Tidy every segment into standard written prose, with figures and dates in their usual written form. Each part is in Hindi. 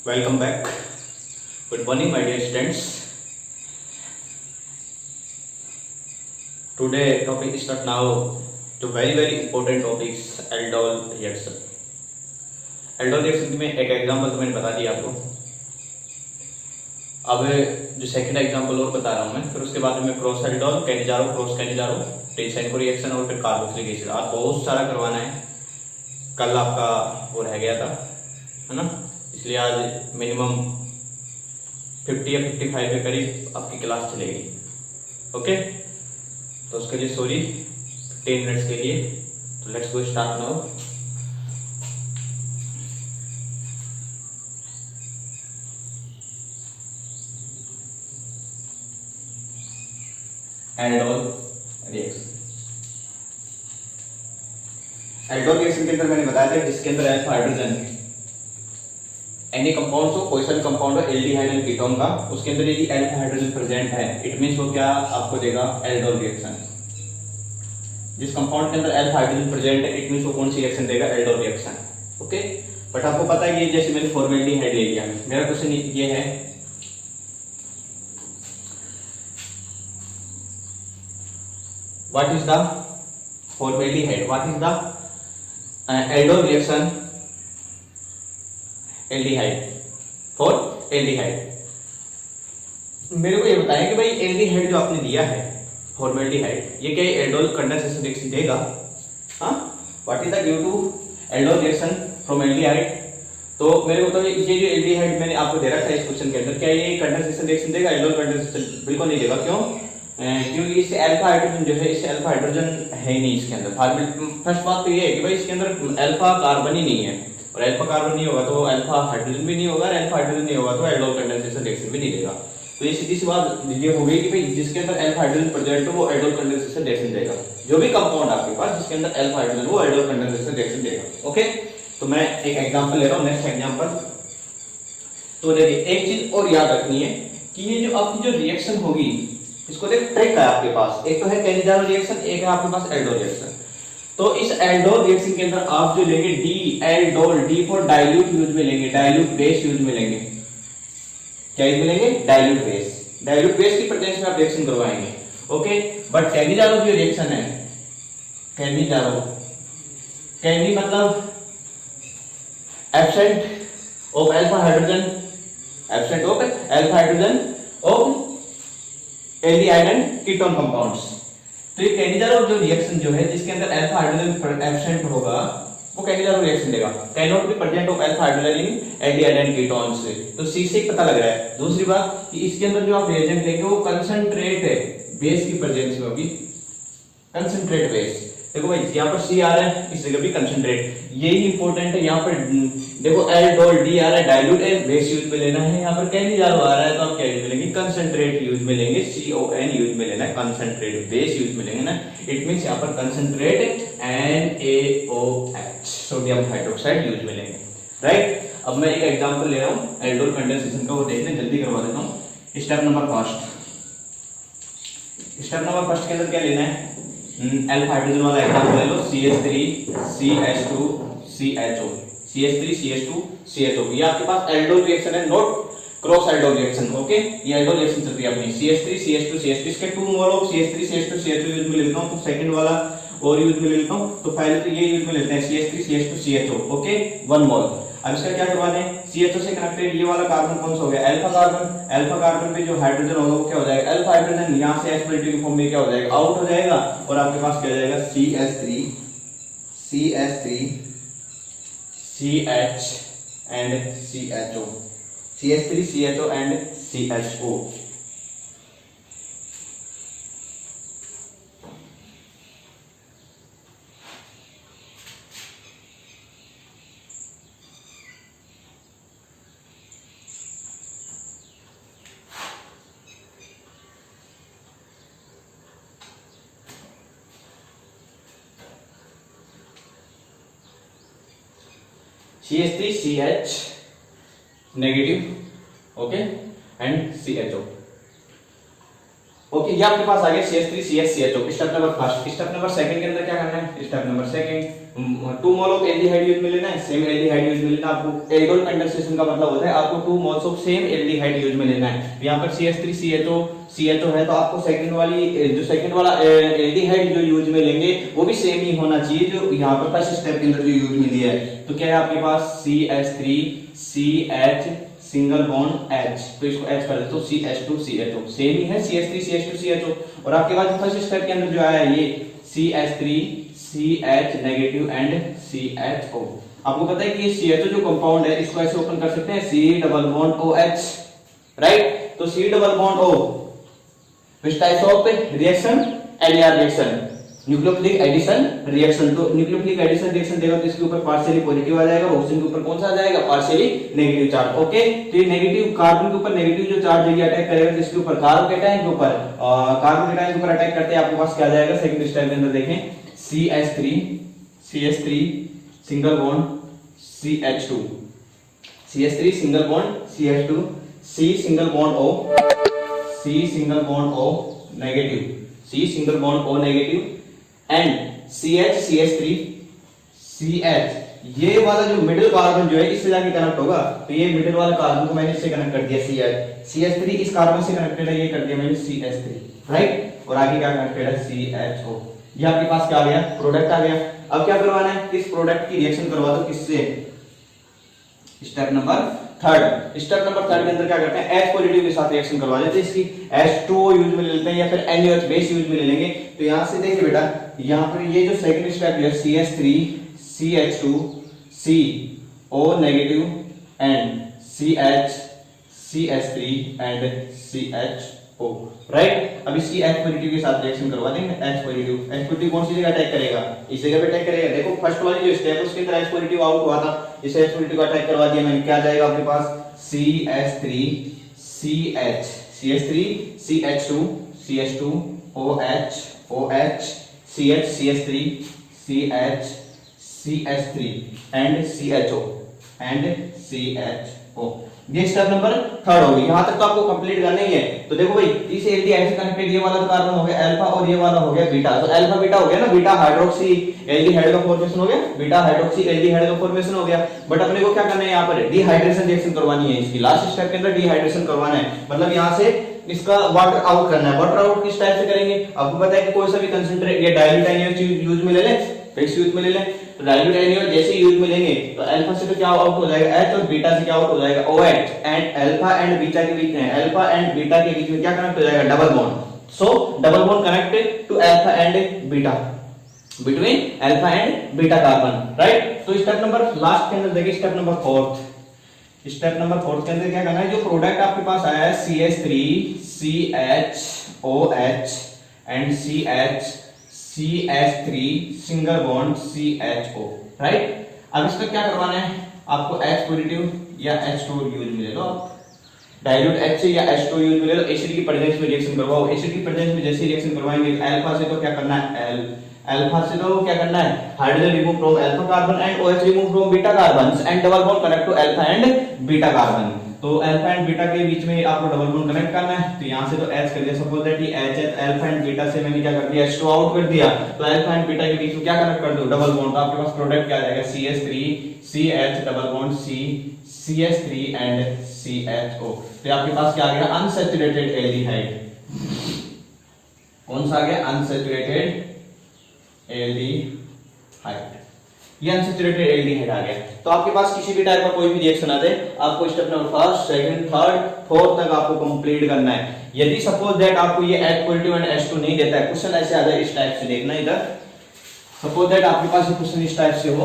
Welcome back. Good morning, my dear students. Today topic start now to very important topics aldol reaction. aldol reaction में एक एग्जांपल तो मैंने बता दिया आपको. अब जो सेकंड एग्जांपल और बता रहा हूं मैं, फिर उसके बाद में cross aldol, Cannizzaro, cross Cannizzaro, Tishchenko reaction और फिर कार्बोक्सिलिक एसिड. आज बहुत सारा करवाना है. कल आपका वो रह गया था, है ना, इसलिए आज मिनिमम 50 या 55 के करीब आपकी क्लास चलेगी. ओके, तो उसके लिए सॉरी 10 मिनट्स के लिए. तो let's go start now. Aldol reaction. Aldol reaction के अंदर मैंने बताया था जिसके अंदर अल्फा हाइड्रोजन एनी कंपाउंड हो, कोई सा भी कंपाउंड हो एल्डिहाइड एंड कीटोन का, उसके अंदर यदि अल्फा हाइड्रोजन प्रेजेंट है, इट मींस वो क्या आपको देगा, एल्डोल रिएक्शन. जिस कंपाउंड के अंदर अल्फा हाइड्रोजन प्रेजेंट है, इट मींस वो कौन सी रिएक्शन देगा, एल्डोल रिएक्शन. ओके, बट आपको पता है कि जैसे मैंने फॉर्मेल्डिहाइड ले लिया, मेरा क्वेश्चन ये है what is the formaldehyde, what is the aldol reaction aldehyde for aldehyde. मेरे को ये बताया कि भाई एल्डिहाइड जो आपने दिया है फॉर्मेल्डिहाइड, ये क्या एल्डोल कंडेंसेशन रिएक्शन देगा. हाँ, what is the due to aldol reaction from aldehyde. तो मेरे को तो ये जो एल्डिहाइड मैंने आपको दे रखा है इस क्वेश्चन के अंदर, क्या ये कंडेंसेशन रिएक्शन देगा, एल्डोल कंडेंसेशन बिल्कुल नहीं देगा. क्यों? क्योंकि इससे अल्फा हाइड्रोजन जो है, इससे अल्फा हाइड्रोजन है ही नहीं इसके अंदर. फर्स्ट बात तो ये है कि भाई इसके अंदर अल्फा कार्बन ही नहीं है, और अल्फा कार्बन नहीं होगा तो अल्फा हाइड्रोजन भी नहीं होगा, और अल्फा हाइड्रोजन नहीं होगा तो एल्डोल कंडेंसेशन रिएक्शन भी नहीं देगा. तो ये सीधी सी बात ये हो गई कि भाई जिसके अंदर अल्फा हाइड्रोजन प्रेजेंट हो वो एल्डोल कंडेंसेशन रिएक्शन देगा. जो भी कंपाउंड आपके पास जिसके अंदर अल्फा हाइड्रोजन वो एल्डोल कंडेंसेशन रिएक्शन देगा. ओके, तो मैं एक एग्जांपल ले रहा हूं, नेक्स्ट एग्जांपल. तो देखिए एक चीज और याद रखनी है कि ये जो आपकी जो रिएक्शन होगी, इसको देख ट्रिक है आपके पास. एक तो है कैनिजारो रिएक्शन, एक है आपके पास एल्डोल रिएक्शन. तो इस एल्डोल रिएक्शन के अंदर आप जो लेंगे D aldol, D for dilute use में लेंगे, डाइल्यूट बेस यूज में लेंगे. क्या यूज में लेंगे? Dilute base. डाइल्यूट बेस की प्रेजेंस में आप रिएक्शन करवाएंगे. ओके, बट कैनिजारो जो रिएक्शन है, कैनिजारो, कैनी मतलब absent of alpha hydrogen, absent of alpha hydrogen of aldehyde and ketone compounds. तो ये कैनिजारो जो रिएक्शन जो है जिसके अंदर अल्फा हाइड्रोजन एब्सेंट होगा वो कैनिजारो रिएक्शन देगा. Can not be present of alpha hydrogen in aldehyde and ketones. तो सी से पता लग रहा है. दूसरी बात कि इसके अंदर जो आप रिएजेंट लेंगे वो कंसंट्रेट है, बेस की प्रेजेंस में होगी, कंसंट्रेट बेस. देखो भाई यहाँ पर सी आ रहा है, इस जगह भी कंसंट्रेट, यही इंपॉर्टेंट है. यहाँ पर देखो एल्डोल डी आ रहा है, डाइल्यूट है, बेस यूज में लेना है. यहाँ पर कैनिजारो आ रहा है तो आप क्या यूज में लेंगे, कंसंट्रेट यूज में लेंगे, CON यूज में लेना है, कंसंट्रेट. बेस यूज में लेंगे ना, इट मींस यहाँ पर concentrate NaOH, sodium hydroxide use में लेंगे. राइट. अब मैं एक एग्जांपल ले रहा हूँ एल्डोल कंडेंसेशन का, वो देखने जल्दी करवा देता हूँ. Step number first, step number first के अंदर क्या लेना है, अल्फा हाइड्रोजन वाला एग्जांपल ले लो, CH3CH2 CHO, CH3CH2 CHO. ये आपके पास एल्डोल रिएक्शन है, not cross aldol reaction. Okay, ये एल्डोल रिएक्शन चल रही है अपनी CH3CH2 CH2. इसके 2 mole of CH3CH2 CHO use में लेता हूं, तो सेकंड वाला और यूज में लेता हूं. तो पहले तो ये यूज में लेते हैं CH3CH2 CHO. ओके, 1 मोल. अब इसका क्या करवा दें, CHO से कनेक्टेड ये वाला कार्बन कौन सा हो गया, अल्फा कार्बन. अल्फा कार्बन पे जो हाइड्रोजन होगा वो क्या हो जाएगा, अल्फा हाइड्रोजन. यहां से H+ की फॉर्म में क्या हो जाएगा, आउट हो जाएगा, और आपके पास क्या हो जाएगा, CH3 CH and CHO, CH3 CHO and CHO. CH3CH negative, okay, and CHO. Okay, ये आपके पास आ गया CH3 CH step number first. Step number second के अंदर क्या करना है? Step number second 2 mole of aldehyde use में लेना है, सेम एल्डिहाइड यूज में लेना। आपको एल्डोल कंडेंसेशन का मतलब होता है आपको 2 moles of same aldehyde use में लेना है। यहां पर CH3 CHO है, तो आपको सेकंड वाला एल्डिहाइड जो यूज में लेंगे वो भी सेम ही होना चाहिए जो यहां पर फर्स्ट स्टेप के अंदर जो यूज में लिया है। तो क्या है आपके पास CH3 CH single bond H, तो इसको H कर देते हो CH2 CHO, सेम ही है CH3 CH2 CHO। और आपके पास फर्स्ट स्टेप के अंदर जो आया है ये CH3 CH negative and CHO। आपको पता है कि ये CHO जो कंपाउंड है इसको ऐसे ओपन कर सकते हैं C double bond OH, right. तो C double bond O which types of reaction? NAR reaction, nucleophilic addition reaction. तो न्यूक्लियोफिलिक एडिशन रिएक्शन देगा तो इसके ऊपर पार्शियली पॉजिटिव आ जाएगा, ऑक्सीजन के ऊपर कौन सा आ जाएगा? Partially negative charge. ओके, तो ये नेगेटिव कार्बन के ऊपर नेगेटिव जो चार्ज है अटैक करेगा तो इसके ऊपर कार्बोकेटायन के ऊपर अटैक करते हैं। आपके पास क्या आ जाएगा सेकंड स्टेप के अंदर? देखें CH3 single bond CH2, CH3 single bond CH2, C single bond O, C single bond O negative, C single bond O negative and CH3 CH। ये वाला जो मिडिल कार्बन जो है इससे जाके कनेक्ट होगा, तो ये मिडिल वाला कार्बन को मैंने इससे कनेक्ट कर दिया CH3 इस कार्बन से कनेक्टेड है, ये कर दिया मैंने CH3, राइट। और आगे क्या कनेक्टेड है? CHO। ये आपके पास क्या आ गया? प्रोडक्ट आ गया। अब क्या करवाना है? किस प्रोडक्ट की रिएक्शन करवा दो, किससे? Step number third. Step number third के अंदर क्या करते हैं? H पॉजिटिव के साथ रिएक्शन करवा देते हैं इसकी। H2O यूज में ले लेते हैं या फिर NaOH बेस यूज में ले लेंगे। तो यहां से देखिए बेटा, यहां पर ये जो सेकंड स्टेप है CH3 CH2 CO negative and CH3 and CHO, right. अब इसकी H पॉजिटिव के साथ रिएक्शन करवा देंगे। H पॉजिटिव कौन सी जगह अटैक करेगा? इस जगह पे अटैक करेगा। देखो फर्स्ट वाली जो स्टेप है उसके अंदर H पॉजिटिव आउट हुआ था, इसे H पॉजिटिव का अटैक करवा दिया मैंने। क्या जाएगा आपके पास? CH3 CH2 CH2 OH CH3 CH3 and CHO। ये स्टेप नंबर थर्ड होगी। यहां तक तो आपको कंप्लीट करना ही है। तो देखो भाई, इस एल्डिहाइड से कनेक्टेड ये वाला कार्बन हो गया अल्फा और ये वाला हो गया बीटा। तो अल्फा बीटा हो गया ना, बीटा हाइड्रोक्सी एल्डिहाइड का फॉर्मेशन हो गया, बीटा हाइड्रोक्सी एल्डिहाइड का फॉर्मेशन हो गया। बट अपने को क्या करना है? यहाँ पर डिहाइड्रेशन रिएक्शन करवानी है इसकी। लास्ट स्टेप के अंदर डिहाइड्रेशन करवाना है, मतलब यहाँ से इसका वाटर आउट करना है। वाटर आउट किस टाइप से करेंगे? आपको पता है कि कोई सा भी कंसंट्रेट ये डाइल्यूट NaOH यूज में ले लें, फिक्स यूज में ले लें। तो डाइल्यूट NaOH जैसे यूज में लेंगे तो अल्फा से तो क्या आउट हो जाएगा H और बीटा से क्या आउट हो जाएगा OH। And alpha and beta के बीच में क्या कनेक्ट हो जाएगा? Double bond. So double bond connected to alpha and beta, between alpha and beta carbon, right. तो स्टेप नंबर लास्ट के अंदर देखिए, स्टेप नंबर फोर्थ के अंदर क्या करना है? जो प्रोडक्ट आपके पास आया है CH3 CHOH and CH3 single bond CHO, right. अब इसका क्या करवाना है? आपको H पॉजिटिव या H2 यूज में ले लो, डाइल्यूट H या H2 यूज में ले लो। एसिड की प्रेजेंस में रिएक्शन करवाओ। एसिड की प्रेजेंस में जैसे रिएक्शन करवाएंगे अल्फा से तो क्या करना है? अल्फा से तो क्या करना है? Hydrogen remove from alpha carbon and OH remove from beta carbon and double bond connect to alpha and beta carbon. तो अल्फा एंड बीटा के बीच में आपको डबल बॉन्ड कनेक्ट करना है। तो यहां से तो H कर दिया, सपोज दैट ये H है, अल्फा एंड बीटा से मैंने क्या कर दिया? H2 आउट कर दिया। तो अल्फा एंड बीटा के बीच में क्या कनेक्ट कर दो? Double bond. तो आपके पास प्रोडक्ट क्या आ जाएगा? CH3 CH double bond CH3 and CHO। तो आपके पास क्या आ गया? Unsaturated aldehyde. कौन सा आ गया? Unsaturated aldehyde. ये अनसैचुरेटेड एल्डिहाइड आ गया। तो आपके पास किसी भी टाइप का कोई भी रिएक्शन आते आपको step number first, second, third, fourth तक आपको कंप्लीट करना है। यदि सपोज दैट आपको ये H पॉजिटिव एंड H2 नहीं देता है, क्वेश्चन ऐसे आ जाए इस टाइप से, देखना इधर। सपोज दैट आपके पास ये क्वेश्चन इस टाइप से हो,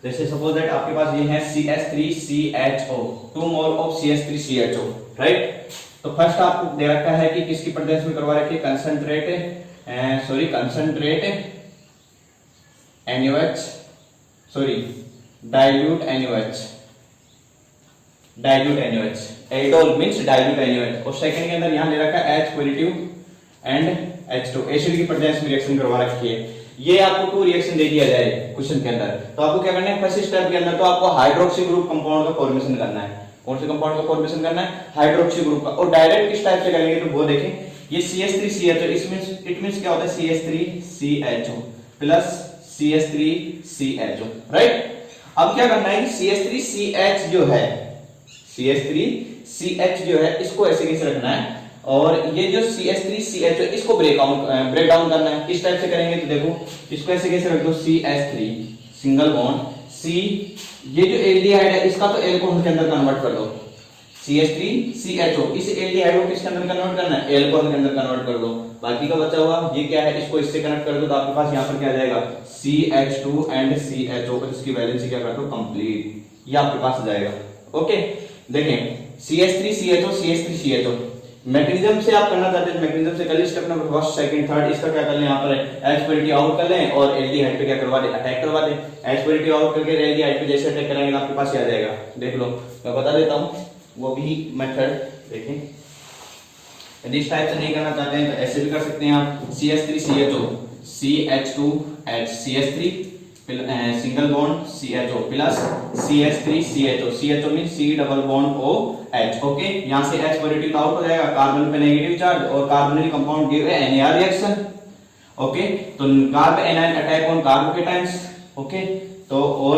जैसे सपोज दैट आपके पास ये है CH3 CHO, 2 mole of CH3 CHO, right. तो फर्स्ट आपको दे रखा है कि किसकी प्रेजेंस में करवा रखी है? Concentrate NaOH, dilute NaOH, aldol means dilute NaOH। और सेकंड के अंदर यहां ले रखा है H positive and H2, acid की प्रेजेंस में रिएक्शन करवा रखी है। ये आपको 2 रिएक्शन दे दिया जाए क्वेश्चन के अंदर, तो आपको क्या करना है, फर्स्ट स्टेप के अंदर तो आपको हाइड्रोक्सी ग्रुप कंपाउंड का फॉर्मेशन करना है। कौन से कंपाउंड का फॉर्मेशन करना है, हाइड्रोक्सी ग्रुप का। और डायरेक्ट किस टाइप से करेंगे तो वो देखें, ये CH3CHO, इसमें इट मींस क्या होता है, CH3CHO प्लस CH3CHO, राइट। अब क्या करना है कि CH3CH जो है, CH3CH जो है इसको ऐसे कैसे रखना है, और ये जो CH3CH इसको ब्रेक डाउन करना है। किस टाइप से करेंगे तो देखो, इसको ऐसे कैसे रख दो, CH3 सिंगल बॉन्ड C, ये जो एल्डिहाइड है इसका तो एल्कोहल के अंदर कन्वर्ट कर दो, CH3CHO, इस एल्डिहाइड को किसके अंदर कन्वर्ट करना है, एल्कोहल के अंदर कन्वर्ट कर दो। बाकी का बचा हुआ ये क्या है, इसको इससे कनेक्ट कर दो तो आपके पास यहाँ पर क्या आ जाएगा, CH2 एंड CHO, और इसकी वैलेंसी क्या कर दो, कंप्लीट, ये आपके पास आ जाएगा। ओके, देखें CH3CHO CH3CHO मैकेनिज्म से आप करना चाहते हैं, मैकेनिज्म से कर ली, step number first second third, इसका क्या कर लें, यहाँ पर H पोलैरिटी आउट कर लें और एल्डिहाइड पे क्या करवा दें, अटैक करवा दें। H पोलैरिटी आउट करके एल्डिहाइड पे जैसे अटैक करेंगे आपके पास क्या आ जाएगा, देख लो, मैं बता देता हूँ वो भी मेथड देखें। यदि इस टाइप से नहीं करना चाहते हैं तो ऐसे भी कर सकते हैं आप, CH3CHO CH2H CH3 single bond CHO plus CH3CHO, CHO means C double bond OH। Okay, यहां से H पॉजिटिव आउट हो जाएगा, कार्बन पे नेगेटिव चार्ज और carbonyl compound give a NAR reaction. Okay, तो carbanion attack on carbocations. Okay, तो और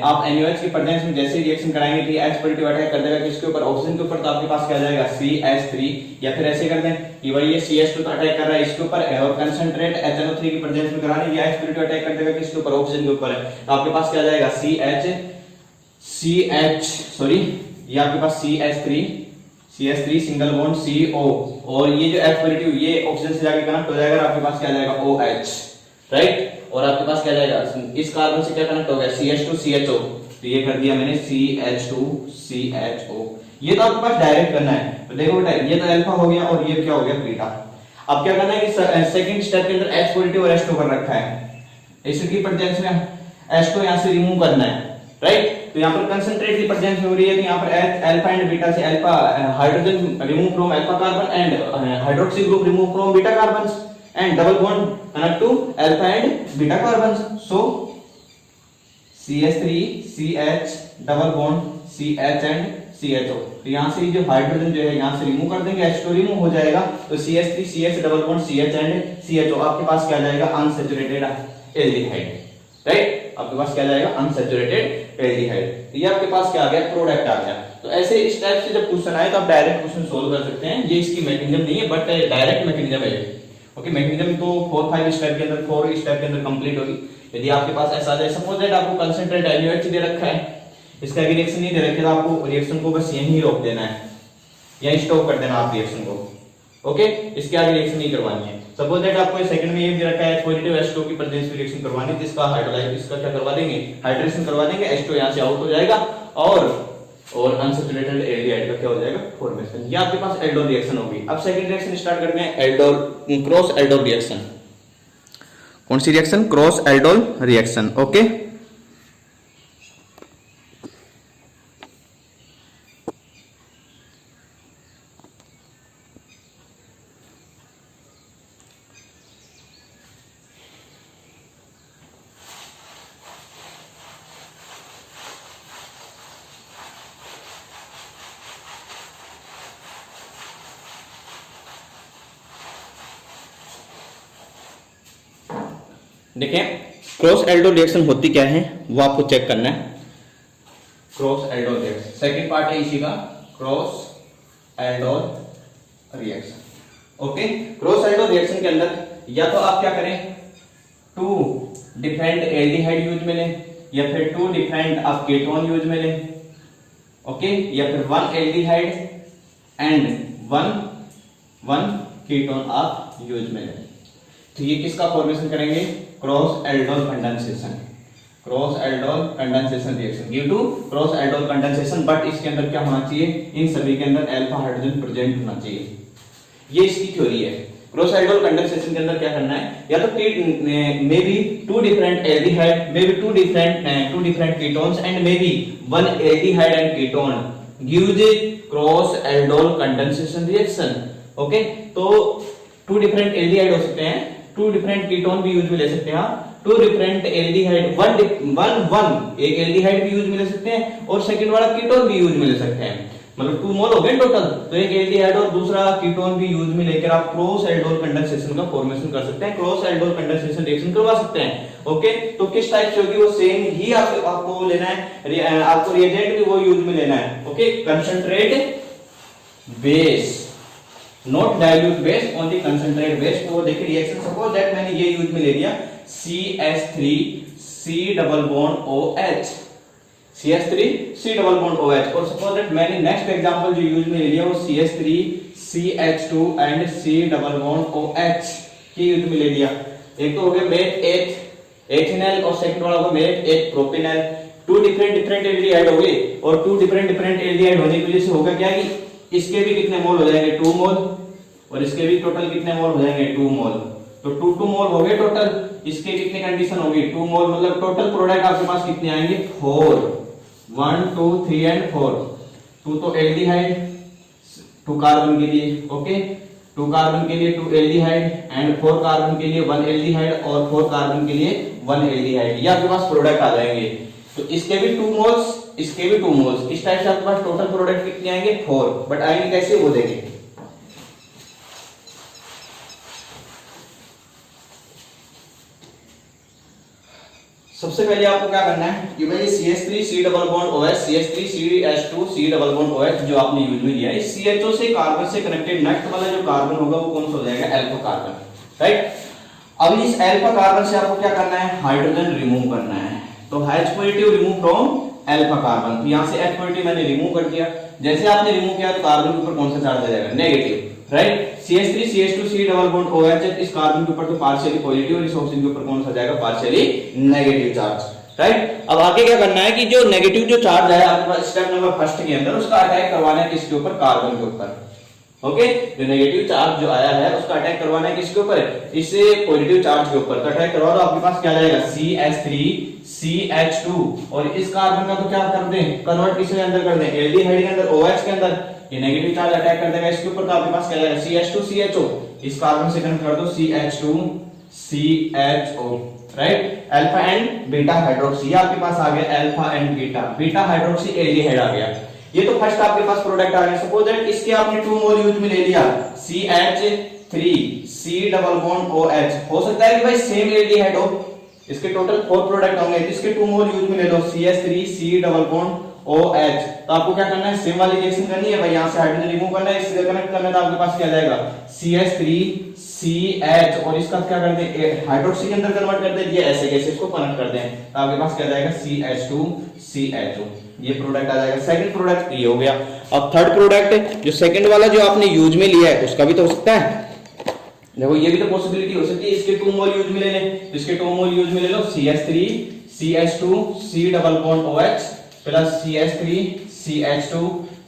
आप NaOH की प्रेजेंस में जैसे रिएक्शन कराएंगे कि H पॉजिटिव अटैक कर देगा किसके ऊपर, ऑक्सीजन के ऊपर, तो आपके पास क्या आ जाएगा, CH3, या फिर ऐसे कर दें कि भाई ये CH2 तो अटैक कर रहा है इसके ऊपर, और कंसंट्रेट HNO3 की प्रेजेंस में कराने, ये H पॉजिटिव अटैक कर देगा किसके ऊपर, ऑक्सीजन के ऊपर है, तो आपके पास क्या आ जाएगा, ये आपके पास CH3 सिंगल बॉन्ड CO, और ये जो H पॉजिटिव ये ऑक्सीजन से जाके कनेक्ट हो जाएगा, आपके पास क्या आ जाएगा, OH, राइट। और आपके पास क्या जाएगा, इस कार्बन से क्या कनेक्ट हो गया, CH2CHO, तो ये कर दिया मैंने CH2CHO। ये तो आपके पास डायरेक्ट करना है, तो देखो बेटा ये तो अल्फा हो गया और ये क्या हो गया, बीटा। अब क्या करना है कि सेकंड स्टेप के अंदर H पॉजिटिव और H2 कर रखा है, एसिड की प्रेजेंस में H2 यहां से रिमूव करना है, राइट। तो यहाँ पर कंसंट्रेट की प्रेजेंस में हो रही है, तो यहाँ पर अल्फा एंड बीटा से alpha hydrogen remove from alpha carbon and hydroxy group remove from beta carbon and double bond connect to alpha and beta carbons, so CH3 CH double bond CH and CHO, तो यहाँ से जो हाइड्रोजन जो है यहाँ से रिमूव कर देंगे, H2 रिमूव हो जाएगा, तो CH3 CH double bond CH and CHO, आपके पास क्या जाएगा, अनसैचुरेटेड एल्डिहाइड, राइट। आपके पास क्या जाएगा, अनसैचुरेटेड एल्डिहाइड, तो ये आपके पास क्या आ गया, प्रोडक्ट आ गया। तो ऐसे इस टाइप से जब क्वेश्चन आए तो आप डायरेक्ट क्वेश्चन सोल्व कर सकते हैं, ये इसकी मैकेनिज्म नहीं है बट डायरेक्ट मैकेनिज्म है। ओके, मैकेनिज्म तो 4-5 स्टेप के अंदर 4 स्टेप के अंदर कंप्लीट होगी। यदि आपके पास ऐसा है, सपोज दैट आपको कंसंट्रेट NaOH दे रखा है, इसका भी रिएक्शन नहीं दे रखा है, तो आपको रिएक्शन को बस यहीं रोक देना है, यहीं स्टॉप कर देना आप रिएक्शन को। ओके, इसके आगे रिएक्शन नहीं करवानी है। सपोज दैट आपको सेकंड में ये दे रखा है H पॉजिटिव H2 की प्रेजेंस में रिएक्शन करवानी है, तो इसका हाइड्रोलाइज, इसका क्या करवा देंगे, हाइड्रेशन करवा देंगे, H2 यहां से आउट हो जाएगा और अनसैचुरेटेड एल्डिहाइड का क्या हो जाएगा, फॉर्मेशन। ये आपके पास एल्डोल रिएक्शन होगी। अब सेकंड रिएक्शन स्टार्ट करते हैं, एल्डोल क्रॉस एल्डोल रिएक्शन। कौन सी reaction, cross aldol reaction. Okay, देखें क्रॉस एल्डोल रिएक्शन होती क्या है वो आपको चेक करना है। Cross aldol reaction second part है इसी का, cross aldol reaction. Okay, cross aldol reaction के अंदर या तो आप क्या करें, 2 डिफरेंट एल्डिहाइड यूज में लें, या फिर 2 डिफरेंट आप कीटोन यूज में लें। ओके, या फिर 1 एल्डिहाइड एंड 1 कीटोन आप यूज में लें। तो ये किसका फॉर्मेशन करेंगे, cross aldol condensation, cross aldol condensation reaction due to cross aldol condensation. But इसके अंदर क्या होना चाहिए, इन सभी के अंदर अल्फा हाइड्रोजन प्रेजेंट होना चाहिए, ये इसकी थ्योरी है। क्रॉस एल्डोल कंडेंसेशन के अंदर क्या करना है, या तो may be 2 different aldehyde, may be 2 different ketones and may be 1 aldehyde and ketone gives A cross aldol condensation reaction. Okay, तो 2 डिफरेंट एल्डिहाइड हो सकते हैं, टू डिफरेंट कीटोन भी यूज में ले सकते हैं, टू डिफरेंट एल्डिहाइड, वन एक एल्डिहाइड भी यूज में ले सकते हैं और सेकंड वाला कीटोन भी यूज में ले सकते हैं, मतलब 2 मोल हो गए टोटल। तो एक एल्डिहाइड और दूसरा कीटोन भी यूज में लेकर आप क्रॉस एल्डोल कंडेंसेशन का फॉर्मेशन कर सकते हैं, क्रॉस एल्डोल कंडेंसेशन रिएक्शन करवा सकते हैं। ओके, तो किस टाइप से होगी वो सेम ही आपको लेना है, आपको रिएजेंट भी वो यूज में लेना है। Okay, concentrate base, not dilute base, only concentrate base. तो देखिए रिएक्शन सपोज दैट मैंने ये यूज में ले लिया CH3 C double bond OH, CH3 C double bond OH, और सपोज दैट मैंने नेक्स्ट एग्जांपल जो यूज में ले लिया वो CH3 CH2 and C double bond OH की यूज में ले लिया। एक तो हो गया मेथ एथिनल और सेकंड वाला होगा मेथ एथ प्रोपेनल। टू डिफरेंट एल्डिहाइड हो गए और टू डिफरेंट एल्डिहाइड होने की वजह से होगा क्या कि इसके भी कितने मोल हो जाएंगे 2 मोल और इसके भी टोटल कितने मोल हो जाएंगे 2 मोल। तो 2 मोल हो गए टोटल, इसके कितने कंडीशन होगी 2 मोल, मतलब टोटल प्रोडक्ट आपके पास कितने आएंगे 4, 1 2 3 एंड 4। 2 तो एल्डिहाइड 2 कार्बन के लिए, ओके 2 कार्बन के लिए 2 एल्डिहाइड एंड 4 कार्बन के लिए 1 एल्डिहाइड और 4 कार्बन के लिए 1 एल्डिहाइड, ये आपके पास प्रोडक्ट आ जाएंगे। तो इसके भी 2 मोल्स, इसके भी 2 मोल्स, इस टाइप से आपके पास टोटल प्रोडक्ट कितने आएंगे 4, बट आएंगे कैसे वो देखेंगे। सबसे पहले आपको क्या करना है कि भाई CH3 C double bond OH, CH3 CH2 C double bond OH जो आपने यूज में लिया है, इस CHO से कार्बन से कनेक्टेड नेक्स्ट वाला जो कार्बन होगा वो कौन सा हो जाएगा अल्फा कार्बन, राइट। अब इस अल्फा कार्बन से आपको क्या करना है हाइड्रोजन रिमूव करना है। तो H positive remove from alpha carbon, तो यहां से H पॉजिटिव मैंने रिमूव कर दिया। जैसे आपने रिमूव किया तो कार्बन के ऊपर कौन सा चार्ज आ जाएगा negative, right. CH3 CH2 C double bond OH, इस कार्बन के ऊपर तो पार्शियली पॉजिटिव और इस ऑक्सीजन के ऊपर कौन सा जाएगा पार्शियली नेगेटिव चार्ज, राइट। अब आगे क्या करना है कि जो नेगेटिव जो चार्ज है आपके पास स्टेप नंबर फर्स्ट के अंदर, उसका अटैक करवाना है किसके ऊपर कार्बन के ऊपर। ओके, जो नेगेटिव चार्ज जो आया है उसका अटैक करवाना है किसके ऊपर, इससे पॉजिटिव चार्ज के ऊपर। तो अटैक करवा दो, आपके पास क्या जाएगा CH3 CH2 और इस कार्बन का तो क्या कर दें कन्वर्ट किसके अंदर कर दें एल्डिहाइड के अंदर OH के अंदर, ये नेगेटिव चार्ज अटैक कर देगा इसके ऊपर। तो आपके पास क्या जाएगा CH2 CHO, इस कार्बन से कनेक्ट कर दो CH2 CHO, right. Alpha and beta hydroxy, आपके पास आ गया alpha and beta hydroxy aldehyde आ गया। ये तो फर्स्ट आपके पास प्रोडक्ट आ गया। सपोज दैट इसके आपने 2 मोल यूज में ले लिया CH3 C double bond OH, हो सकता है कि भाई सेम एल्डिहाइड हो, इसके टोटल 4 प्रोडक्ट होंगे, इसके 2 मोल यूज में ले लो CH3 C double bond OH। तो आपको क्या करना है सेम वाली रिएक्शन करनी है भाई, यहां से हाइड्रोजन रिमूव करना है, इससे कनेक्ट करना है, तो आपके पास क्या जाएगा CH3 CH और इसका क्या कर दें हाइड्रोक्सी के अंदर कन्वर्ट कर दें, ये ऐसे कैसे इसको कनेक्ट कर दें, तो आपके पास क्या जाएगा CH2 CHO, ये प्रोडक्ट आ जाएगा। सेकंड प्रोडक्ट ये हो गया। अब थर्ड प्रोडक्ट जो सेकंड वाला जो आपने यूज में लिया है उसका भी तो हो सकता है, देखो ये भी तो पॉसिबिलिटी हो सकती है, इसके 2 मोल यूज में ले लें, इसके 2 मोल यूज में ले लो CH3 CH2 C double bond OH plus CH3 CH2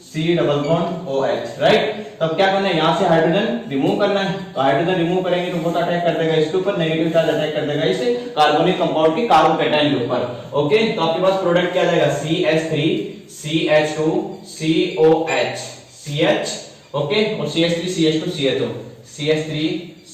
C double bond OH, right. तब क्या करना है यहां से हाइड्रोजन रिमूव करना है, तो हाइड्रोजन रिमूव करेंगे तो बहुत अटैक कर देगा इसके ऊपर, नेगेटिव चार्ज अटैक कर देगा इस कार्बनिक कंपाउंड की कार्बन कैटायन के ऊपर। ओके, तो आपके पास प्रोडक्ट क्या जाएगा CH3 CH2 COH CH, okay, और CH3 CH2 CHO, CH3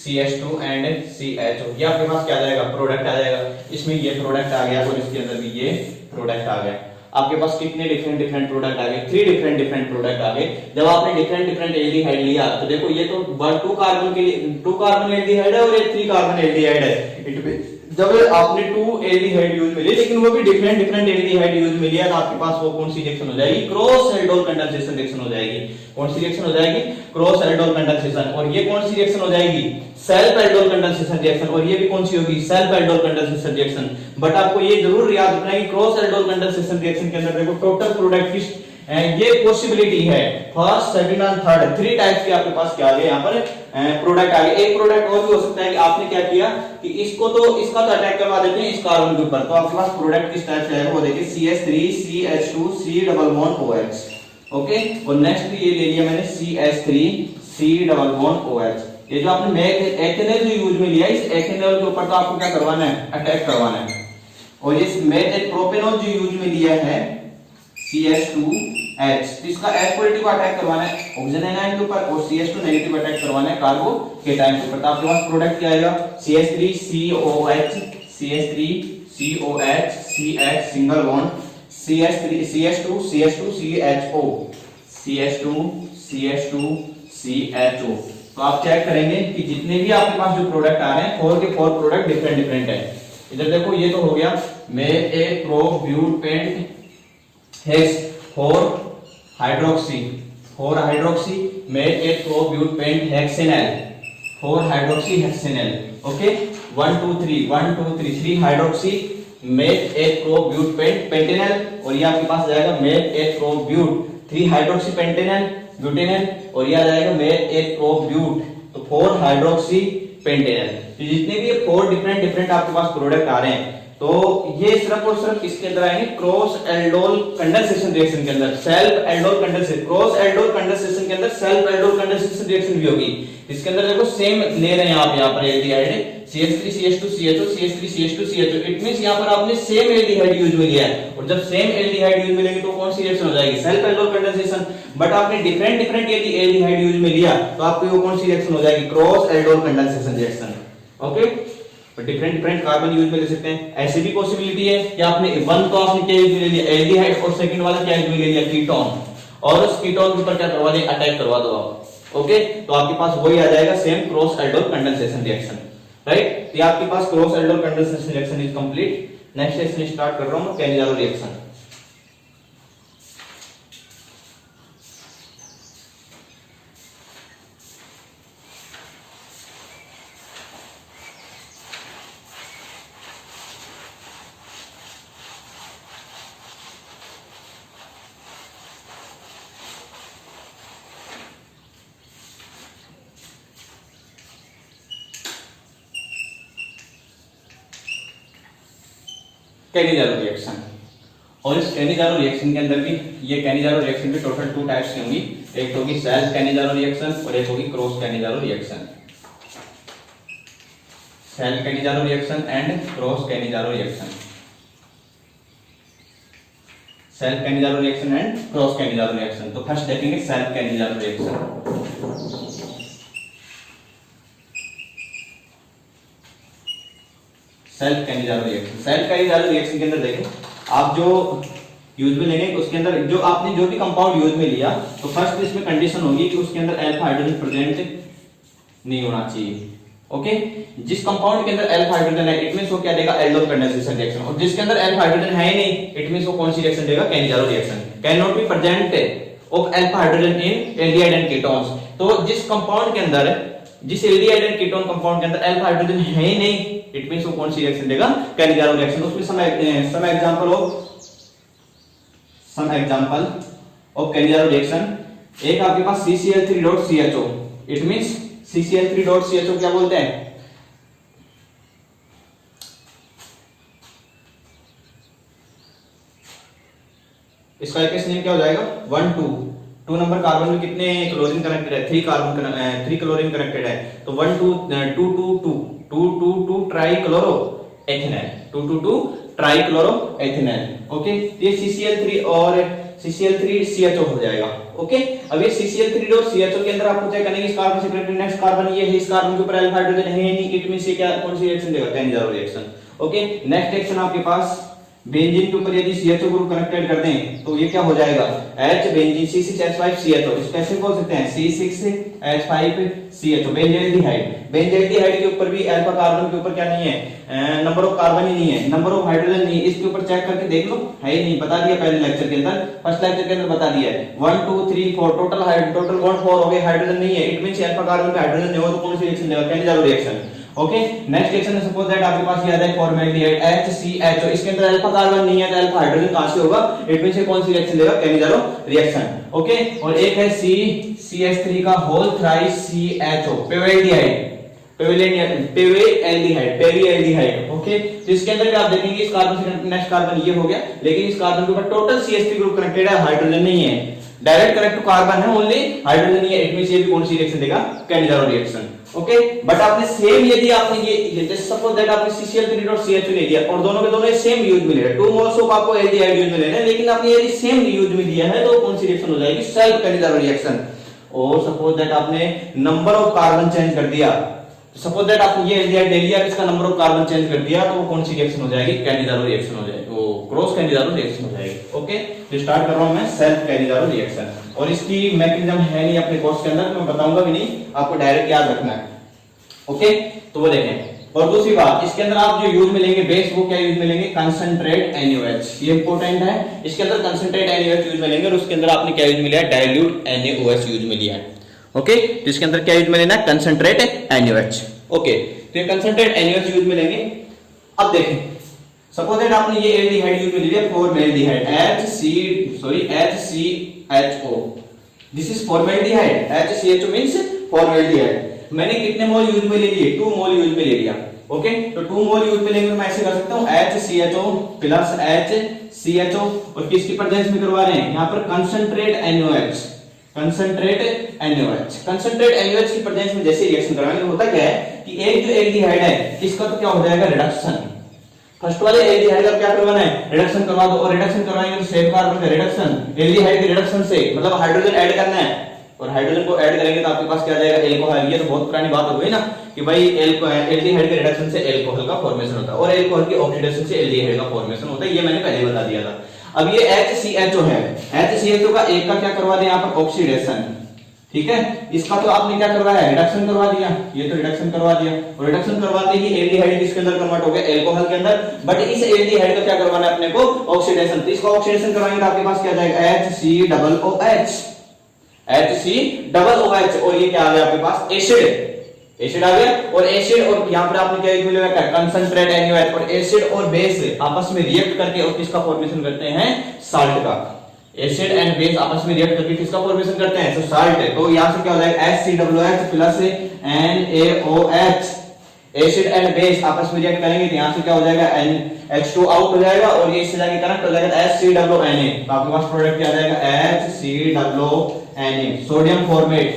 CH2 and CHO, ये आपके पास क्या जाएगा प्रोडक्ट आ जाएगा। इसमें ये प्रोडक्ट आ गया और इसके अंदर भी ये प्रोडक्ट आ गया। आपके पास कितने डिफरेंट प्रोडक्ट आ गए 3 डिफरेंट प्रोडक्ट आ गए। जब आपने डिफरेंट एल्डिहाइड लिया तो देखो ये तो 2 कार्बन के लिए 2 कार्बन एल्डिहाइड है और ये 3 कार्बन एल्डिहाइड है। जब आपने 2 एल्डिहाइड यूज में लिए लेकिन वो भी डिफरेंट एल्डिहाइड यूज में लिया, तो आपके पास वो कौन सी रिएक्शन हो जाएगी क्रॉस एल्डोल कंडेंसेशन रिएक्शन हो जाएगी। कौन सी रिएक्शन हो जाएगी क्रॉस एल्डोल कंडेंसेशन, और ये कौन सी रिएक्शन हो जाएगी सेल्फ एल्डोल कंडेंसेशन रिएक्शन, और ये भी कौन सी होगी self aldol condensation reaction. But आपको ये जरूर याद रखना है कि क्रॉस एल्डोल कंडेंसेशन रिएक्शन के अंदर देखो टोटल प्रोडक्ट की ये पॉसिबिलिटी है first second and third 3 types के आपके पास क्या आ गए यहाँ पर प्रोडक्ट आ गए। एक प्रोडक्ट और भी हो सकता है कि आपने क्या किया कि इसका तो अटैक करवा देते हैं इस कार्बन के ऊपर, तो आपके पास प्रोडक्ट किस टाइप से आएगा वो देखिए CH3 CH2 C double bond OH, okay. और नेक्स्ट ये ले लिया मैंने CH3 C double bond OH। ये जो आपने एथेनॉल जो यूज में लिया इस एथेनॉल के ऊपर तो आपको क्या करवाना है अटैक करवाना है, और इस मेथ प्रोपेनॉल जो यूज में लिया है CH2 H, इसका H पॉजिटिव अटैक करवाना है ऑक्सीजन आयन के ऊपर और CH2 नेगेटिव अटैक करवाना है कार्बो केटायन के ऊपर। तो आपके पास प्रोडक्ट क्या आएगा CH3COH CH3COH CH single bond CH2 CHO CH2 CHO। तो आप चेक करेंगे कि जितने भी आपके पास जो प्रोडक्ट आ रहे हैं 4 के 4 प्रोडक्ट डिफरेंट है। इधर देखो ये तो हो गया मेल ए प्रोब्यूटेंट हेक्स 4 हाइड्रोक्सी मेल ए प्रोब्यूटेंट hexanal 4 hydroxy hexanal. Okay 1 2 3 hydroxy मेल ए प्रोब्यूटेंट पेंटेनल और ये आपके पास आ जाएगा मेल ए प्रोब्यूट 3 हाइड्रोक्सी पेंटेनल ब्यूटेनल और ये आ जाएगा मेल ए प्रोब्यूट तो 4 हाइड्रोक्सी पेंटेनल। तो जितने भी 4 डिफरेंट आपके पास प्रोडक्ट आ रहे हैं तो ये सिर्फ और सिर्फ किसके अंदर आएंगे क्रॉस एल्डोल कंडेंसेशन रिएक्शन के अंदर। Self aldol condensation cross aldol condensation के अंदर सेल्फ एल्डोल कंडेंसेशन रिएक्शन भी होगी। इसके अंदर देखो सेम ले रहे हैं आप यहाँ पर aldehyde CH3CH2CHO CH3CH2CHO it means यहाँ पर आपने सेम एल्डिहाइड यूज में लिया है और जब सेम एल्डिहाइड यूज में लेंगे तो कौन सी रिएक्शन हो जाएगी सेल्फ एल्डोल कंडेंसेशन। बट आपने डिफरेंट यदि एल्डिहाइड यूज में लिया तो आपको वो कौन सी रिएक्शन हो जाएगी cross aldol condensation reaction. Okay different carbon use में ले सकते हैं। ऐसी भी पॉसिबिलिटी है कि आपने वन तो आपने क्या यूज में ले लिया एल्डिहाइड और सेकंड वाला क्या यूज में ले लिया कीटोन और उस कीटोन के ऊपर क्या करवा दें अटैक करवा दो आप। ओके तो आपके पास वही आ जाएगा same cross aldol condensation reaction right. ये आपके पास cross aldol condensation reaction is complete. Next session start कर रहा हूं कैनिजारो रिएक्शन। कैनिजारो रिएक्शन और इस कैनिजारो रिएक्शन के अंदर भी ये कैनिजारो रिएक्शन भी टोटल 2 टाइप्स की होंगी। एक होगी सेल्फ कैनिजारो रिएक्शन और एक होगी cross Cannizzaro reaction. Self Cannizzaro reaction and cross Cannizzaro reaction. Self Cannizzaro reaction and cross Cannizzaro reaction. तो फर्स्ट देखेंगे self Cannizzaro reaction. Self Cannizzaro reaction के अंदर देखें आप जो यूज में लेंगे उसके अंदर जो आपने जो भी कंपाउंड यूज में लिया तो फर्स्ट इसमें कंडीशन होगी कि उसके अंदर अल्फा हाइड्रोजन प्रेजेंट नहीं होना चाहिए। ओके जिस कंपाउंड के अंदर अल्फा हाइड्रोजन है इट मींस वो क्या देगा एल्डोल कंडेंसेशन रिएक्शन और जिसके अंदर अल्फा हाइड्रोजन है ही नहीं इट मींस वो कौन सी रिएक्शन देगा Cannizzaro reaction. Can not be present of alpha hydrogen in aldehyde and ketones. तो जिस कंपाउंड के अंदर जिस एल्डिहाइड एंड कीटोन कंपाउंड के अंदर अल्फा हाइड्रोजन है ही नहीं इट मींस वो कौन सी रिएक्शन देगा कैनिजारो रिएक्शन। उसमें some example of Cannizzaro reaction. एक आपके पास CCl3.CHO इट मींस CCl3.CHO क्या बोलते हैं इसका इक्वेशन नेम क्या हो जाएगा 1 2 2 नंबर कार्बन में कितने क्लोरीन कनेक्टेड है 3 क्लोरीन कनेक्टेड है तो 1 2 2 2 2 ट्राइक्लोरो एथेनॉल 2 ट्राइक्लोरोएथेनॉल। ओके ये CCl3 और CCl3CHO हो जाएगा। ओके अब ये CCl3.CHO के अंदर आपको चेक करने की इस कार्बन से नेक्स्ट कार्बन ये है इस कार्बन के ऊपर अल्फा हाइड्रोजन है नहीं इट मींस ये क्या कौन सी रिएक्शन देगा Cannizzaro reaction. Okay next reaction आपके पास बेंजीन के ऊपर यदि CHO ग्रुप कनेक्टेड कर दें तो ये क्या हो जाएगा H बेंजीन C6H5CHO इसको कैसे बोल सकते हैं C6H5CHO बेंजेल्डिहाइड के ऊपर भी अल्फा कार्बन के ऊपर क्या नहीं है नंबर ऑफ कार्बन ही नहीं है नंबर ऑफ हाइड्रोजन नहीं है इसके ऊपर चेक करके देख लो है ही नहीं बता दिया पहले लेक्चर के अंदर फर्स्ट लेक्चर के अंदर बता दिया है 1 2 3 4 टोटल बॉन्ड 4 हो गए हाइड्रोजन नहीं है इट मींस अल्फा कार्बन पे हाइड्रोजन नहीं हो तो कौन सी रिएक्शन देगा Cannizzaro reaction. Okay next reaction है सपोज दैट आपके पास ये आ जाए फॉर्मेल्डिहाइड HCHO इसके अंदर अल्फा कार्बन नहीं है तो अल्फा हाइड्रोजन कहां से होगा इट मींस ये कौन सी रिएक्शन देगा कैनिजारो रिएक्शन। ओके और एक है CH3 का होल थ्राइस CHO पेविएल्डिहाइड। ओके तो इसके अंदर भी आप देखेंगे इस कार्बन से नेक्स्ट कार्बन ये हो गया लेकिन इस कार्बन के ऊपर टोटल CH3 ग्रुप कनेक्टेड है हाइड्रोजन नहीं है डायरेक्ट कनेक्ट टू कार्बन है ओनली हाइड्रोजन, ये इट मींस ये भी कौन सी रिएक्शन देगा, कैनिजारो रिएक्शन। ओके, बट आपने सेम यदि आपने ये जैसे सपोज दैट आपने CCl3 और CH2 ले लिया और दोनों के दोनों सेम यूज में ले रहे हैं, 2 मोल्स ऑफ आपको एल्डिहाइड यूज में लेना है, लेकिन आपने यदि सेम यूज में लिया है तो कौन सी रिएक्शन हो जाएगी, सेल्फ कैनिजारो रिएक्शन। और सपोज दैट आपने नंबर ऑफ कार्बन चेंज कर दिया, सपोज दैट आपने ये एल्डिहाइड ले लिया, इसका नंबर ऑफ कार्बन चेंज कर दिया, तो वो कौन सी रिएक्शन हो जाएगी, कैनिजारो रिएक्शन हो जाएगी, वो क्रॉस कैनिजारो रिएक्शन हो जाएगी। ओके, तो स्टार्ट कर रहा हूं मैं सेल्फ कैनिजारो रिएक्शन, और इसकी मैकेनिज्म है नहीं अपने कोर्स के अंदर, तो मैं बताऊंगा भी नहीं, आपको डायरेक्ट याद रखना है। ओके, तो वो देखें। और दूसरी बात, इसके अंदर आप जो यूज में लेंगे बेस, वो क्या यूज में लेंगे, कंसंट्रेट NaOH, ये इंपॉर्टेंट है। इसके अंदर कंसंट्रेट NaOH यूज में लेंगे, और उसके अंदर आपने क्या यूज में लिया है, डाइल्यूट NaOH यूज में लिया है। ओके, तो इसके अंदर क्या यूज में लेना है, कंसंट्रेट NaOH। ओके, तो ये कंसंट्रेट NaOH यूज में लेंगे। अब देखें, सपोज दैट आपने ये एल्डिहाइड यूज में लिया, formaldehyde HCHO, this is formaldehyde, HCHO means formaldehyde. मैंने कितने मोल यूज में ले लिए, 2 मोल यूज में ले लिया। ओके, तो 2 मोल यूज में लेंगे तो मैं ऐसे कर सकता हूं HCHO प्लस HCHO, और किसकी प्रेजेंस में करवा रहे हैं, यहां पर कंसंट्रेट NaOH, कंसंट्रेट NaOH की प्रेजेंस में जैसे रिएक्शन कराएंगे, होता क्या है कि एक जो एल्डिहाइड है इसका तो क्या हो जाएगा, रिडक्शन। फर्स्ट वाले एल्डिहाइड का क्या करवाना है, रिडक्शन करवा दो, और रिडक्शन करवाएंगे तो सेम कार्बन का रिडक्शन, एल्डिहाइड के रिडक्शन से मतलब हाइड्रोजन ऐड करना है, और हाइड्रोजन को ऐड करेंगे तो आपके पास क्या आ जाएगा, एल्कोहल। ये तो बहुत पुरानी बात हो गई ना कि भाई एल्डिहाइड के रिडक्शन से एल्कोहल का फॉर्मेशन होता है, और एल्कोहल की ऑक्सीडेशन से एल्डिहाइड का फॉर्मेशन होता है, ये मैंने पहले बता दिया था। अब ये HCHO है, HCHO का एक का क्या करवा दें यहाँ पर, ऑक्सीडेशन। ठीक है, इसका तो आपने क्या करवाया, रिडक्शन करवा दिया, ये तो रिडक्शन करवा दिया, और रिडक्शन करवाते ही एल्डिहाइड किसके अंदर कन्वर्ट हो गया, एल्कोहल के अंदर। बट इस एल्डिहाइड का क्या करवाना है अपने को, ऑक्सीडेशन। तो इसका ऑक्सीडेशन करवाएंगे तो आपके पास क्या जाएगा, HCOOH, और ये क्या आ गया आपके पास, एसिड आ गया। और एसिड, और यहां पर आपने क्या यूज में लिया, कंसंट्रेट NaOH, और एसिड और बेस आपस में रिएक्ट करके और किसका फॉर्मेशन करते हैं, साल्ट का। एसिड एंड बेस आपस में रिएक्ट करके किसका फॉर्मेशन करते हैं, तो साल्ट। तो यहां से क्या हो जाएगा, HCOOH plus NaOH, acid and base आपस में रिएक्ट करेंगे तो यहां से क्या हो जाएगा, H2 आउट हो जाएगा, और ये इससे जाके कनेक्ट हो जाएगा HCONA, तो आपके पास प्रोडक्ट क्या आ जाएगा, HCONA, sodium format.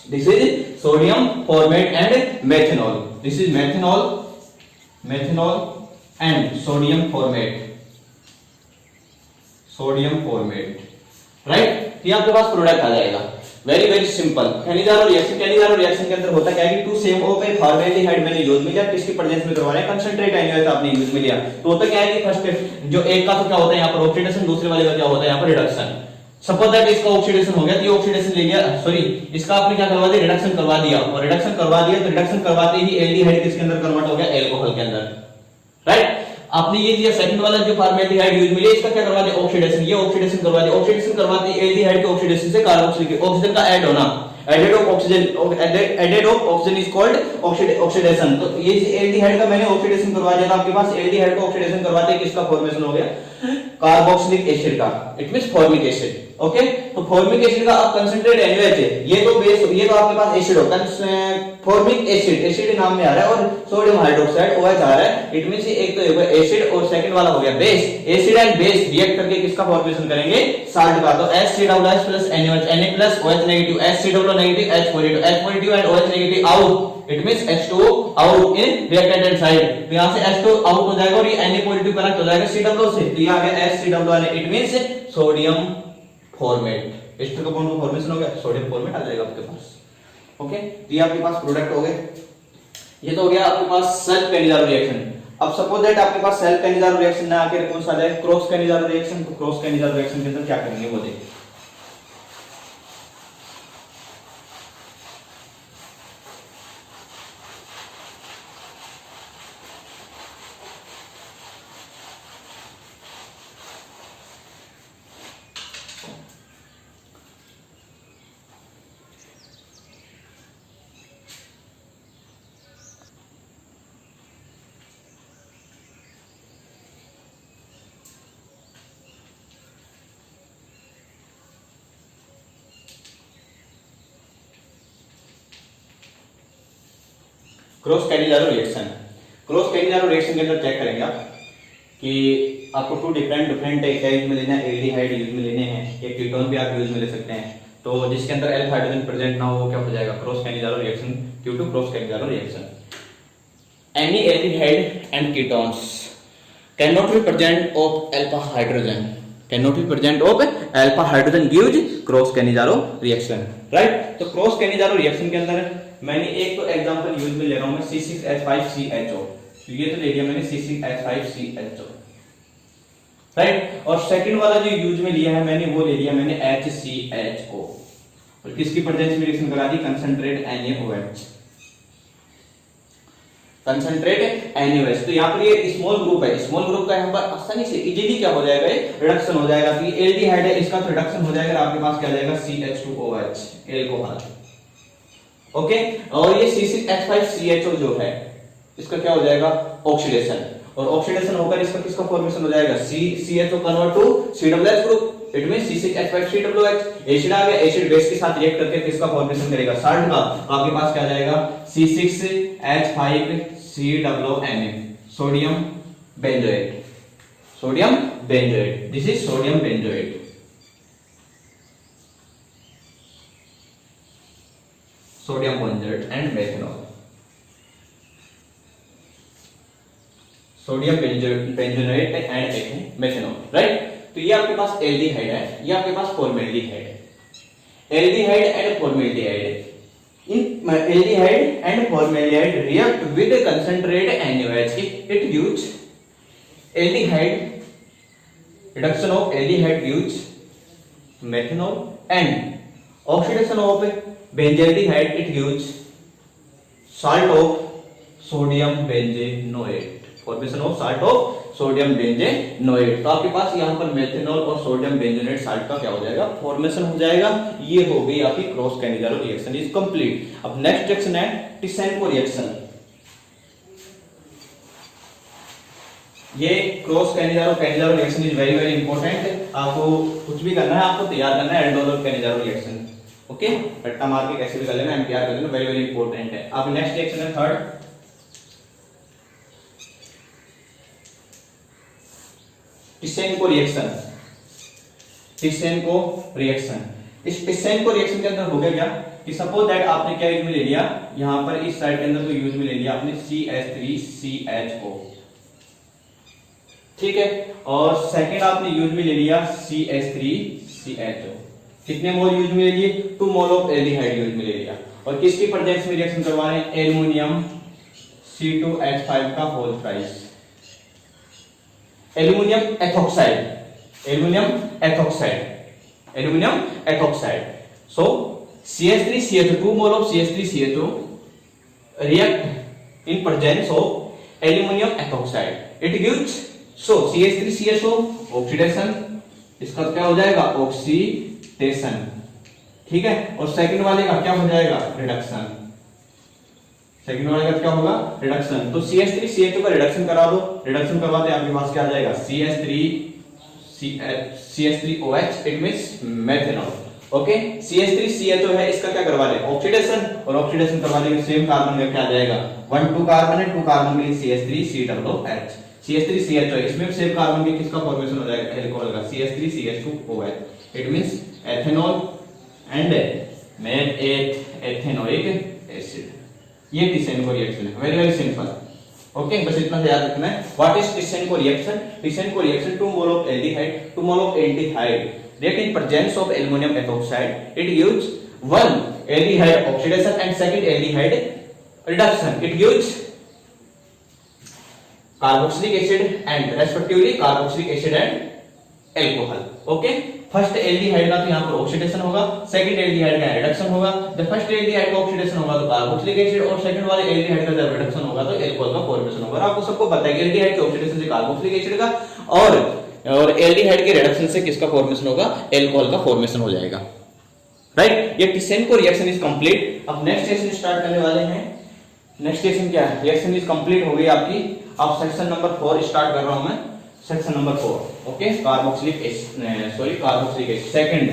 This is sodium format and methanol, this is methanol and sodium format, right. ये आपके पास प्रोडक्ट आ जाएगा, very very simple. Cannizzaro reaction के अंदर होता क्या है कि 2 सेम ओ पे फॉर्मेल्डिहाइड मैंने यूज में लिया, किसकी प्रेजेंस में करवा रहे हैं, कंसंट्रेट NaOH आपने यूज में लिया। तो होता क्या है कि फर्स्ट जो एक का तो क्या होता है यहाँ पर ऑक्सीडेशन, दूसरे वाले का क्या होता है यहाँ पर रिडक्शन। सपोज दैट इसका ऑक्सीडेशन हो गया, तो ये ऑक्सीडेशन ले लिया, सॉरी इसका आपने क्या करवा दिया, रिडक्शन करवा दिया, और रिडक्शन करवा दिया तो रिडक्शन करवाते ही एल्डिहाइड किसके अंदर कन्वर्ट हो गया, एल्कोहल के अंदर, राइट। आपने ये दिया सेकंड वाला जो फॉर्मेल्डिहाइड यूज में लिया, इसका क्या करवा दिया, ऑक्सीडेशन, ये ऑक्सीडेशन करवा दिया, ऑक्सीडेशन करवाते ही एल्डिहाइड के ऑक्सीडेशन से कार्बोक्सिलिक के ऑक्सीजन का ऐड होना, added of oxygen is called oxidation. तो ये एल्डिहाइड का मैंने ऑक्सीडेशन करवा दिया था आपके पास, एल्डिहाइड को ऑक्सीडेशन करवाते ही किसका फॉर्मेशन हो गया, कार्बोक्सिलिक एसिड का, it means formic acid. Okay, तो फॉर्मिक एसिड का अब कंसंट्रेट NaOH है, ये तो बेस, ये तो आपके पास एसिड होगा, फॉर्मिक एसिड नाम में आ रहा है, और सोडियम हाइड्रोक्साइड OH आ रहा है, इट मींस एक तो एसिड और सेकंड वाला हो गया base. Acid and base react करके किसका फॉर्मेशन करेंगे, साल्ट का। तो HCOOH plus NaOH, Na plus OH negative, HCOO negative, H positive and OH negative out, it means H2O out in reactant side. तो यहां से H2 आउट हो जाएगा और ये Na पॉजिटिव कनेक्ट हो जाएगा COO से, तो ये आ गया HCOONA, it means sodium formate. Ester का बॉन्ड का फॉर्मेशन हो गया, सोडियम फॉर्मेट आ जाएगा आपके पास। ओके, तो ये आपके पास प्रोडक्ट हो गए। ये तो हो गया आपके पास सेल्फ कैनिजारो रिएक्शन। अब सपोज दैट आपके पास सेल्फ कैनिजारो रिएक्शन ना आके कौन सा आ जाए, क्रॉस कैनिजारो रिएक्शन। तो क्रॉस कैनिजारो रिएक्शन के अंदर क्या करेंगे वो देखिए। Cross Cannizzaro reaction, cross Cannizzaro reaction के अंदर चेक करेंगे आप कि आपको टू डिफरेंट क्या यूज में लेना है, एल्डिहाइड यूज में लेने हैं, या कीटोन भी आप यूज में ले सकते हैं। तो जिसके अंदर एल्फ हाइड्रोजन प्रेजेंट ना हो वो क्या हो जाएगा, cross Cannizzaro reaction, due to cross Cannizzaro reaction. Any aldehyde and ketones cannot be present of alpha hydrogen, cannot be present of alpha hydrogen gives cross Cannizzaro reaction, right? तो cross Cannizzaro reaction के अंदर मैंने एक तो एग्जांपल यूज में ले रहा हूं मैं C6H5CHO, तो ये तो ले लिया मैंने C6H5CHO, राइट। और सेकंड वाला जो यूज में लिया है मैंने वो ले लिया मैंने HCHO, और किसकी प्रेजेंस में रिएक्शन करा दी, कंसंट्रेट NaOH, कंसंट्रेट NaOH। तो यहाँ पर ये स्मॉल ग्रुप है, स्मॉल ग्रुप का यहाँ पर आसानी से इजीली क्या हो जाएगा, ये रिडक्शन हो जाएगा। तो ये एल्डिहाइड है, इसका तो रिडक्शन हो जाएगा, आपके पास क्या जाएगा CH2OH, एल्कोहल, ओके। और ये C6H5CHO जो है इसका क्या हो जाएगा, ऑक्सीडेशन, और ऑक्सीडेशन होकर इसका किसका फॉर्मेशन हो जाएगा, CHO कन्वर्ट टू COOH ग्रुप, इट मींस C6H5COOH, एसिड आ गया, एसिड बेस के साथ रिएक्ट करके किसका फॉर्मेशन करेगा, साल्ट का, तो आपके पास क्या जाएगा C6H5COONA, sodium benzoate, sodium benzoate, this is sodium benzoate, sodium benzoate and methanol, sodium benzoate and methanol, right. तो ये आपके पास एल्डिहाइड है, ये आपके पास फॉर्मेल्डिहाइड है, aldehyde and formaldehyde. In aldehyde and formaldehyde react with concentrate NaOH. It gives aldehyde, reduction of aldehyde gives methanol, and oxidation of benzaldehyde it gives salt of sodium benzenoate, formation of salt of sodium benzoate. तो आपके पास यहाँ पर मेथनॉल और सोडियम बेंजोनेट साल्ट का क्या हो जाएगा, फॉर्मेशन हो जाएगा। ये हो गई आपकी cross Cannizzaro reaction is complete. अब नेक्स्ट रिएक्शन है टिसेनको रिएक्शन। ये cross Cannizzaro reaction is very very important. आपको कुछ भी करना है, आपको तैयार करना है एल्डोल और कैनिजारो रिएक्शन, ओके। रट्टा मार के कैसे भी कर लेना, एमटीआर कर लेना, वेरी वेरी इंपॉर्टेंट है। अब नेक्स्ट रिएक्शन है थर्ड टिसेनको रिएक्शन। टिसेनको रिएक्शन, इस टिसेनको रिएक्शन के अंदर हो गया क्या कि सपोज दैट आपने क्या यूज में ले लिया, यहां पर इस साइड के अंदर तो यूज में ले लिया आपने CH3CHO, ठीक है। और सेकंड आपने यूज में ले लिया CH3CHO, कितने मोल यूज में ले लिए, 2 मोल ऑफ एल्डिहाइड यूज में ले लिया। और किसकी प्रेजेंस में रिएक्शन करवा रहे हैं, एल्युमिनियम C2H5 का whole thrice, aluminium ethoxide, aluminium ethoxide, aluminium ethoxide. So CH3CHO, 2 mole of CH3CHO react in presence of aluminum ethoxide, it gives so CH3CHO oxidation, इसका क्या हो जाएगा, ऑक्सीडेशन, ठीक है। और सेकंड वाले का क्या हो जाएगा, रिडक्शन, सेकंड वाले का क्या होगा, रिडक्शन। तो CH3CHO का रिडक्शन करा दो, रिडक्शन करवाते आपके पास क्या आ जाएगा, CH3OH, it means methanol, okay. CH3CHO है, इसका क्या करवा ले, ऑक्सीडेशन, और ऑक्सीडेशन करवाने के सेम कार्बन का क्या आ जाएगा, 1 2 कार्बन है, 2 कार्बन के लिए CH3COOH, CH3CHO, इसमें सेम कार्बन के किसका फॉर्मेशन हो जाएगा, एल्कोहल का, CH3CH2OH, it means ethanol and ethanoic acid. ये टिसेनको रिएक्शन है, वेरी वेरी सिंपल, ओके। बस इतना से याद रखना है। What is Tishchenko reaction, Tishchenko reaction 2 mole of aldehyde, 2 mole of aldehyde react in presence of aluminum ethoxide, it gives 1 aldehyde oxidation and second aldehyde reduction, it gives carboxylic acid and respectively carboxylic acid and alcohol, okay। First aldehyde का तो यहाँ पर ऑक्सीडेशन होगा, सेकंड एल्डिहाइड का रिडक्शन होगा। जब फर्स्ट एल्डिहाइड का ऑक्सीडेशन होगा तो कार्बोक्सिलिक एसिड, और सेकंड वाले एल्डिहाइड का जब रिडक्शन होगा तो एल्कोहल का फॉर्मेशन होगा। आपको सबको पता है कि एल्डिहाइड के ऑक्सीडेशन से कार्बोक्सिलिक एसिड का और एल्डिहाइड के रिडक्शन से किसका फॉर्मेशन होगा, एल्कोहल का फॉर्मेशन हो जाएगा, राइट। ये टिसेनको रिएक्शन इज कंप्लीट। अब नेक्स्ट रिएक्शन स्टार्ट करने वाले हैं। नेक्स्ट रिएक्शन क्या है, रिएक्शन इज कंप्लीट हो गई आपकी। अब सेक्शन नंबर 4 स्टार्ट कर रहा हूं मैं, section number 4, okay. Carboxylic acid second,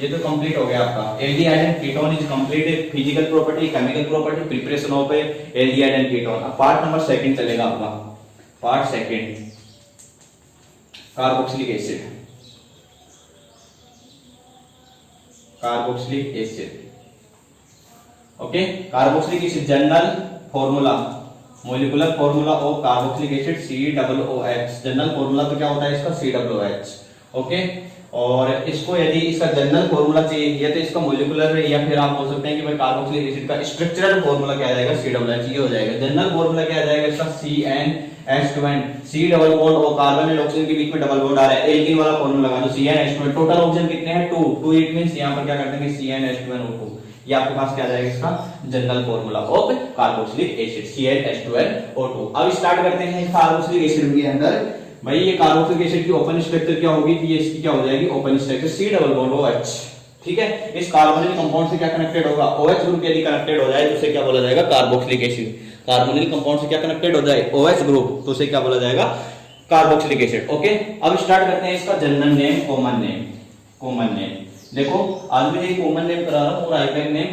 ये तो कंप्लीट हो गया आपका। Aldehyde and ketone is complete, physical property, chemical property, preparation of aldehyde and ketone. अब पार्ट नंबर सेकंड चलेगा आपका, part second. Carboxylic acid, carboxylic acid. Okay, carboxylic acid general formula, molecular formula of carboxylic acid COOH। General formula तो क्या होता है इसका, COOH। ओके, और इसको यदि इसका जनरल फॉर्मूला चाहिए या तो इसका मोलिकुलर, या फिर आप बोल सकते हैं कि भाई कार्बोक्सिलिक एसिड का स्ट्रक्चरल फॉर्मूला क्या आ जाएगा, COOH। ये हो जाएगा। जनरल फॉर्मूला क्या आ जाएगा इसका, CnH2n। C डबल बॉन्ड और कार्बन एंड ऑक्सीजन के बीच में डबल बॉन्ड आ रहा है, एल्कीन वाला फॉर्मूला लगा दो, CnH2n। टोटल ऑक्सीजन कितने हैं, 2। इट मींस यहां पर क्या कर देंगे, CnH2nO2। ये आपके पास क्या आ जाएगा इसका general formula of carboxylic acid, CnH2nO2। अब स्टार्ट करते हैं कार्बोक्सिलिक एसिड के अंदर। भाई ये कार्बोक्सिलिक एसिड की ओपन स्ट्रक्चर क्या होगी, ये इसकी क्या हो जाएगी, open structure C double bond OH। ठीक है, इस कार्बोनिल कंपाउंड से क्या कनेक्टेड होगा, OH ग्रुप यदि कनेक्टेड हो जाए तो उसे क्या बोला जाएगा, कार्बोक्सिलिक एसिड। कार्बोनिल कंपाउंड से क्या कनेक्टेड हो जाए, OH ग्रुप, तो उसे क्या बोला जाएगा, कार्बोक्सिलिक एसिड। ओके, अब स्टार्ट करते हैं इसका general name, common name. Common name देखो, आज मैं एक कॉमन नेम करा रहा हूं और आईपैक नेम।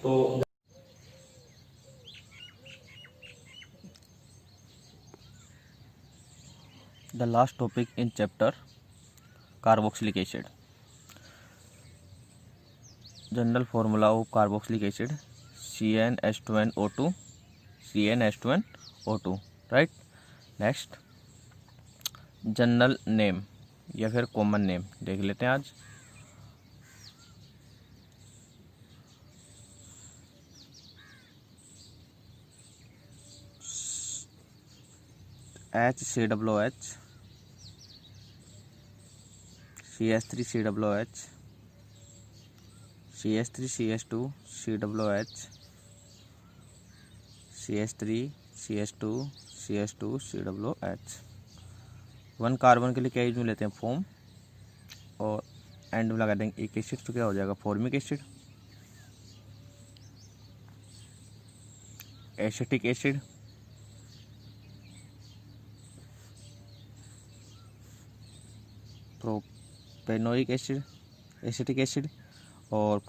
तो The last topic in chapter carboxylic acid. General formula of carboxylic acid, CnH2nO2, CnH2nO2, right? Next, general name या फिर कॉमन नेम देख लेते हैं आज। HCOOH, CH3COOH, CH3CH2 COOH, CH3CH2 CH2 COOH। 1 carbon के लिए क्या यूज में लेते हैं, फोम, और एंड में लगा देंगे एक एसिड, तो क्या हो जाएगा, formic acid, acetic acid, propanoic acid, acetic acid. और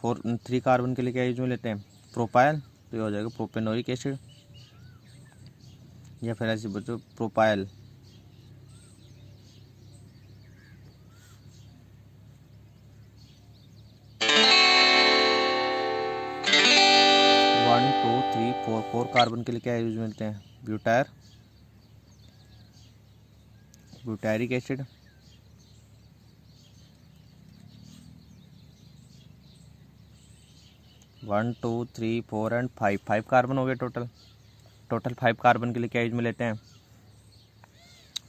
3 कार्बन के लिए क्या यूज में लेते हैं, प्रोपाइल, तो ये हो जाएगा प्रोपेनोइक एसिड, या फिर ऐसे बच्चों propyl. One two three four carbon के लिए क्या यूज में लेते हैं, ब्यूटायरिक एसिड, 1 2 3 4 एंड 5 कार्बन हो गए टोटल 5 कार्बन के लिए क्या यूज में लेते हैं,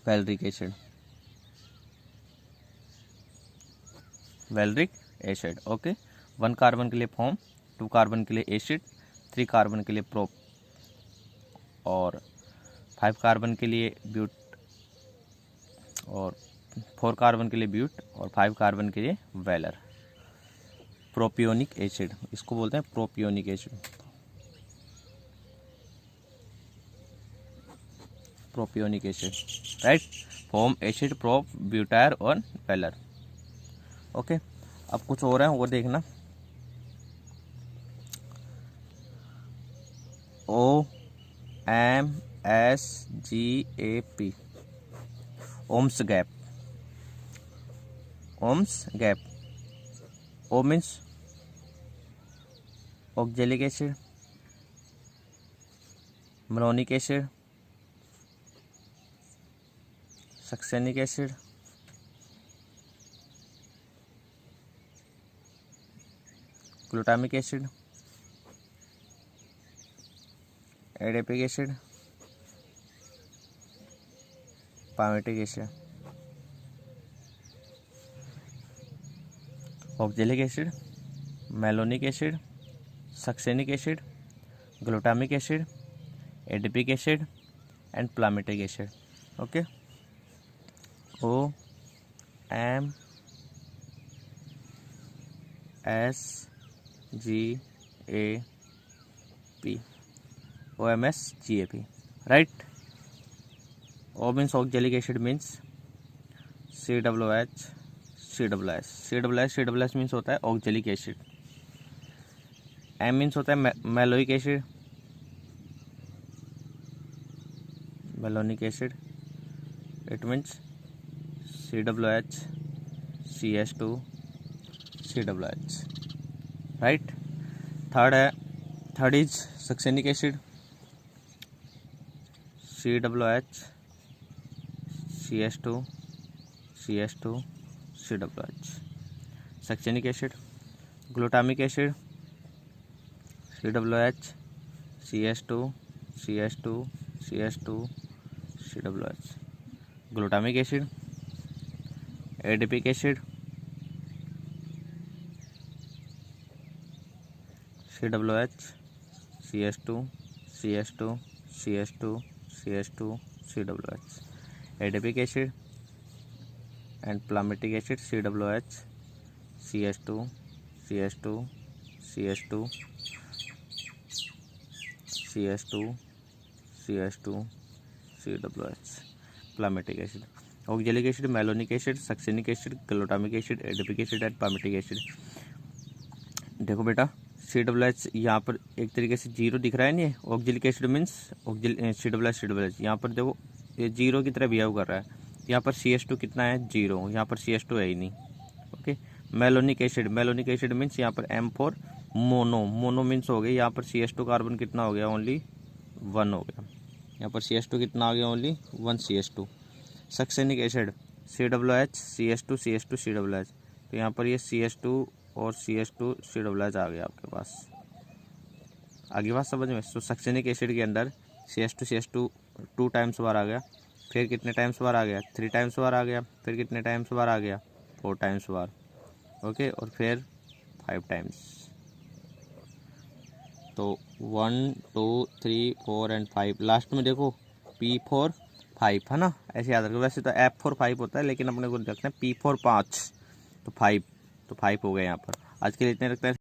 valeric acid, valeric acid. Okay, 1 carbon के लिए फोम, 2 कार्बन के लिए एसिड, 3 कार्बन के लिए प्रोप, और 5 कार्बन के लिए ब्यूट, और 4 कार्बन के लिए ब्यूट, और 5 कार्बन के लिए वेलर, प्रोपियोनिक एसिड, इसको बोलते हैं propionic acid, propionic acid, right. Form, acid, prop, butyr और वेलर। ओके, अब कुछ और है वो देखना। OMSGAP, oms gap, oms gap. O means oxalic acid, malonic acid, succinic acid, glutamic acid, adipic acid, palmitic acid, oxalic acid, malonic acid, succinic acid, glutamic acid, adipic acid and palmitic acid. Okay, OMSGAP, OMSGAP, right? O means oxalic acid means COOH, COOH means होता है ऑक्जेलिक एसिड। M मीन्स होता है malonic acid, malonic acid, it means COOH CH2 COOH, right. Third is succinic acid, COOH CH2 CH2 COOH। Succinic acid, glutamic acid, COOH CH2 CH2 CH2 COOH। Glutamic acid, adipic acid, COOH CH2 CH2 CH2 CH2 COOH। Adipic acid and palmitic acid, COOH CH2 CH2 CH2 CH2 CH2 COOH। Palmitic acid, oxalic acid, malonic acid, succinic acid, glutamic acid, adipic acid and palmitic acid. देखो बेटा, COOH यहाँ पर एक तरीके से जीरो दिख रहा है नहीं, ऑक्जेलिक एसिड मीन्स COOH यहाँ पर देखो ये जीरो की तरह बिहेव कर रहा है। यहाँ पर CH2 कितना है, जीरो, यहाँ पर CH2 है ही नहीं। ओके। मेलोनिक एसिड मीन्स यहाँ पर M4 मोनो मीन्स हो गया, यहाँ पर CH2 कार्बन कितना हो गया, ओनली 1 हो गया। यहाँ पर CH2 कितना आ गया, only 1 CH2। Succinic acid, COOH CH2 CH2 COOH, तो यहाँ पर ये CH2 और CH2 COOH आ गया आपके पास। आगे बात समझ में। तो सक्सेनिक एसिड के अंदर CH2 2 टाइम्स बार आ गया, फिर कितने टाइम्स बार आ गया, 3 टाइम्स बार आ गया, फिर कितने टाइम्स बार आ गया, 4 टाइम्स बार। ओके, और फिर 5 टाइम्स। तो 1 2 3 4 एंड 5, लास्ट में देखो P4 5 है ना, ऐसे याद रखो। वैसे तो F4 5 होता है, लेकिन अपने को रखना है P4 5, तो 5 हो गए यहाँ पर। आज के लिए इतने रखते हैं।